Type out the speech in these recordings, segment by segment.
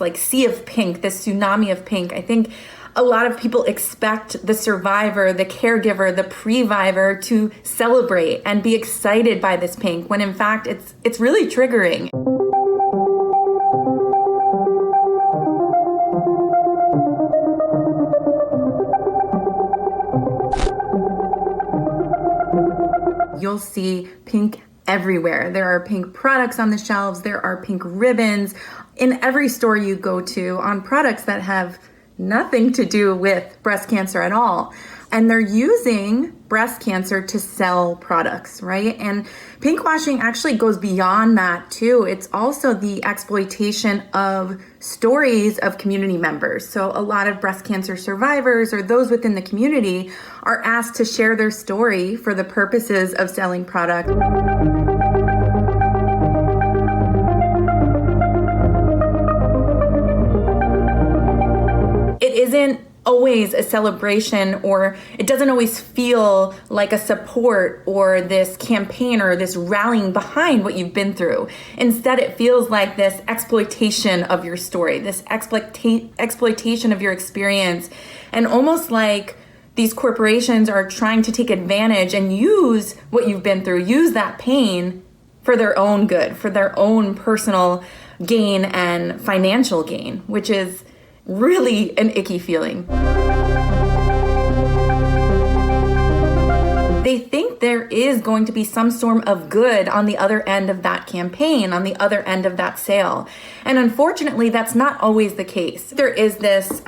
like sea of pink, this tsunami of pink. I think a lot of people expect the survivor, the caregiver, the previvor to celebrate and be excited by this pink, when in fact it's really triggering. You'll see pink everywhere. There are pink products on the shelves. There are pink ribbons in every store you go to on products that have nothing to do with breast cancer at all. And they're using breast cancer to sell products, right? And pinkwashing actually goes beyond that too. It's also the exploitation of stories of community members. So a lot of breast cancer survivors or those within the community are asked to share their story for the purposes of selling product. It isn't always a celebration, or it doesn't always feel like a support or this campaign or this rallying behind what you've been through. Instead, it feels like this exploitation of your story, this exploitation of your experience, and almost like these corporations are trying to take advantage and use what you've been through, use that pain for their own good, for their own personal gain and financial gain, which is really an icky feeling. They think there is going to be some sort of good on the other end of that campaign, on the other end of that sale. And unfortunately, that's not always the case. There is this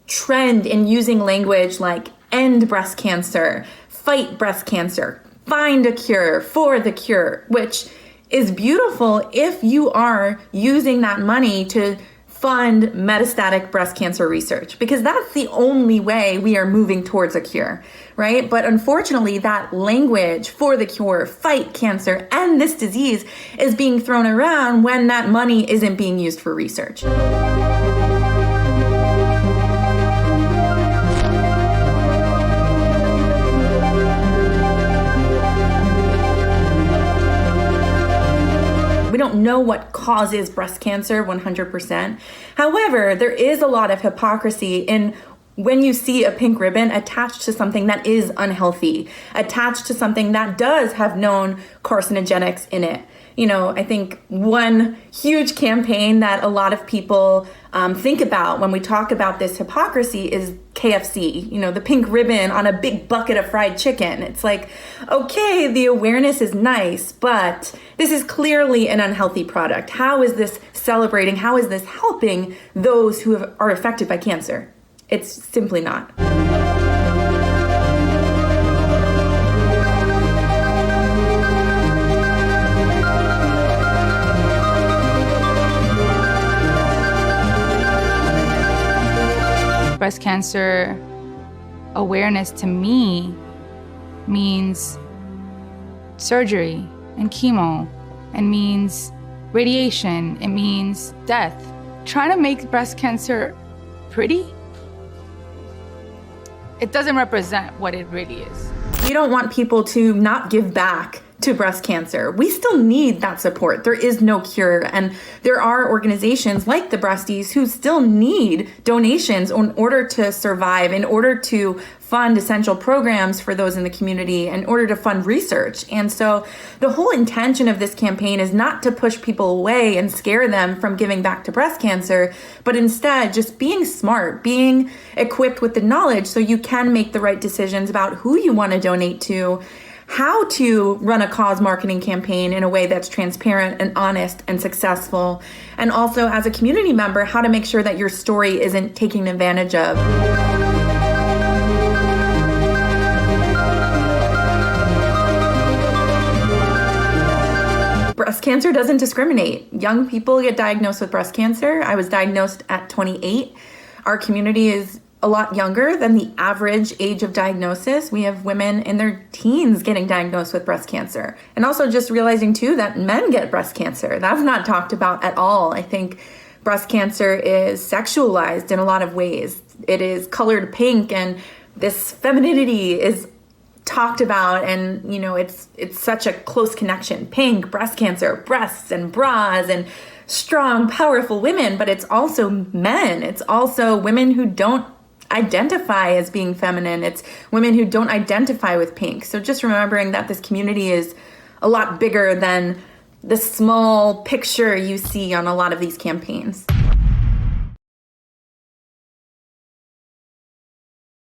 trend in using language like end breast cancer, fight breast cancer, find a cure for the cure, which is beautiful if you are using that money to fund metastatic breast cancer research, because that's the only way we are moving towards a cure, right? But unfortunately, that language for the cure, fight cancer, and this disease is being thrown around when that money isn't being used for research. We don't know what causes breast cancer 100%. However, there is a lot of hypocrisy in when you see a pink ribbon attached to something that is unhealthy, attached to something that does have known carcinogenics in it. You know, I think one huge campaign that a lot of people think about when we talk about this hypocrisy is KFC, you know, the pink ribbon on a big bucket of fried chicken. It's like, okay, the awareness is nice, but this is clearly an unhealthy product. How is this celebrating? How is this helping those who are affected by cancer? It's simply not. Breast cancer awareness to me means surgery and chemo, and means radiation, it means death. Trying to make breast cancer pretty, it doesn't represent what it really is. We don't want people to not give back to breast cancer. We still need that support. There is no cure. And there are organizations like the Breasties who still need donations in order to survive, in order to fund essential programs for those in the community, in order to fund research. And so the whole intention of this campaign is not to push people away and scare them from giving back to breast cancer, but instead just being smart, being equipped with the knowledge so you can make the right decisions about who you want to donate to, how to run a cause marketing campaign in a way that's transparent and honest and successful, and also as a community member, how to make sure that your story isn't taken advantage of. Breast cancer doesn't discriminate. Young people get diagnosed with breast cancer. I was diagnosed at 28. Our community is a lot younger than the average age of diagnosis. We have women in their teens getting diagnosed with breast cancer. And also just realizing too that men get breast cancer. That's not talked about at all. I think breast cancer is sexualized in a lot of ways. It is colored pink, and this femininity is talked about, and you know, it's such a close connection. Pink, breast cancer, breasts and bras, and strong, powerful women, but it's also men. It's also women who don't identify as being feminine. It's women who don't identify with pink. So just remembering that this community is a lot bigger than the small picture you see on a lot of these campaigns.